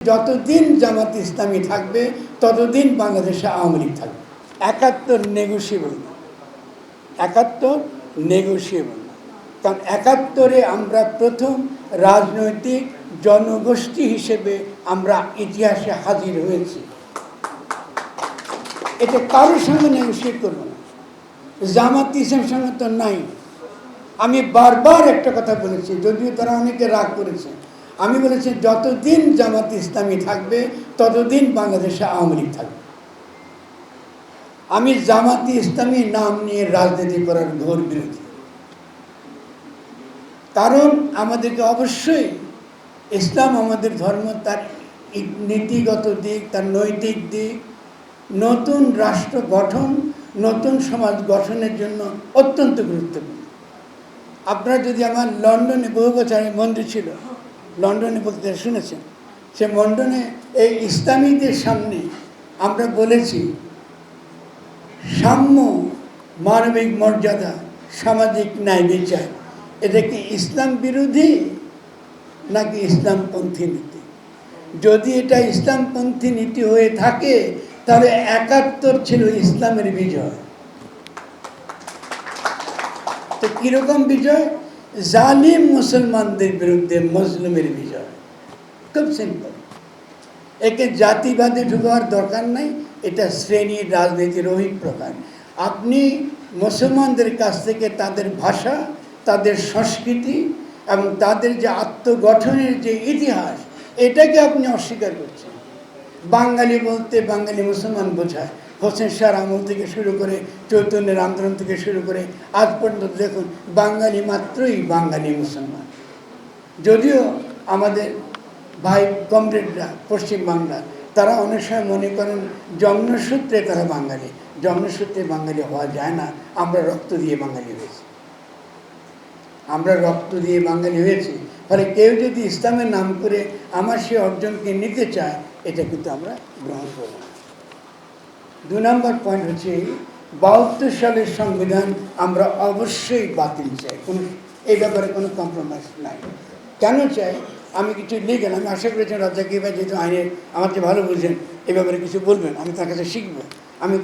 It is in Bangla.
যতদিন জামাত ইসলামী থাকবে ততদিন বাংলাদেশে আওয়ামী লীগ থাকবে। ৭১ নেগোশিয়েবল না, ৭১ নেগোশিয়েবল না। কারণ ৭১-এ আমরা প্রথম রাজনৈতিক জনগোষ্ঠী হিসেবে আমরা ইতিহাসে হাজির হয়েছি। এটা কারোর সঙ্গে নেগোশিয়েট করবো না, জামাত ইসলামের সঙ্গে তো নাই। আমি বারবার একটা কথা বলেছি, যদিও তারা অনেকে রাগ করেছে। আমি বলেছি যতদিন জামাত ইসলামী থাকবে ততদিন বাংলাদেশে আওয়ামী লীগ থাকবে। আমি জামাতি ইসলামী নাম নিয়ে রাজনীতি করার ঘোর বিরোধী। কারণ আমাদেরকে অবশ্যই ইসলাম আমাদের ধর্ম, তার নীতিগত দিক, তার নৈতিক দিক, নতুন রাষ্ট্র গঠন, নতুন সমাজ গঠনের জন্য অত্যন্ত গুরুত্বপূর্ণ। আপনারা যদি আমার লন্ডনে বহু বছর মন্দির ছিল, লন্ডনে বলতে শুনেছেন, সে লন্ডনে এই ইসলামীদের সামনে আমরা বলেছি সাম্য, মানবিক মর্যাদা, সামাজিক ন্যায় বিচার, এটা কি ইসলাম বিরোধী নাকি ইসলামপন্থী নীতি? যদি এটা ইসলামপন্থী নীতি হয়ে থাকে তাহলে ৭১ ছিল ইসলামের বিজয়। তো কীরকম বিজয়? জালিম মুসলমানদের বিরুদ্ধে মজলুমের বিজয়। খুব সিম্পল। একে জাতিবাদে ঢুকার দরকার নাই, এটা শ্রেণীর রাজনীতির অভিপ্রকার। আপনি মুসলমানদের কাছ থেকে তাদের ভাষা, তাদের সংস্কৃতি এবং তাদের যে আত্মগঠনের যে ইতিহাস, এটাকে আপনি অস্বীকার করছেন। বাঙালি বলতে বাঙালি মুসলমান বোঝায়। হোসেন শাহর আমল থেকে শুরু করে, চৈতন্যের আন্দোলন থেকে শুরু করে আজ পর্যন্ত দেখুন, বাঙালি মাত্রই বাঙালি মুসলমান। যদিও আমাদের ভাই কমরেডরা পশ্চিম বাংলা, তারা অনেক সময় মনে করেন জন্মসূত্রে তারা বাঙালি। জন্মসূত্রে বাঙালি হওয়া যায় না। আমরা রক্ত দিয়ে বাঙালি হয়েছি, আমরা রক্ত দিয়ে বাঙালি হয়েছি। ফলে কেউ যদি ইসলামের নাম করে আমার সে অর্জনকে নিতে চায়, এটা কিন্তু আমরা গ্রহণ করব না। ২ নম্বর পয়েন্ট হচ্ছে ৭২ সালের সংবিধান আমরা অবশ্যই বাতিল চাই। এই ব্যাপারে কোনো কম্প্রোমাইজ নাই। কেন চাই? আমি কিছু লিগেল, আমি আশা করেছি রাজ্জাকি ভাই যেহেতু আইনের আমার চেয়ে ভালো বুঝেন, এ ব্যাপারে কিছু বলবেন, আমি তার কাছে শিখবো। আমি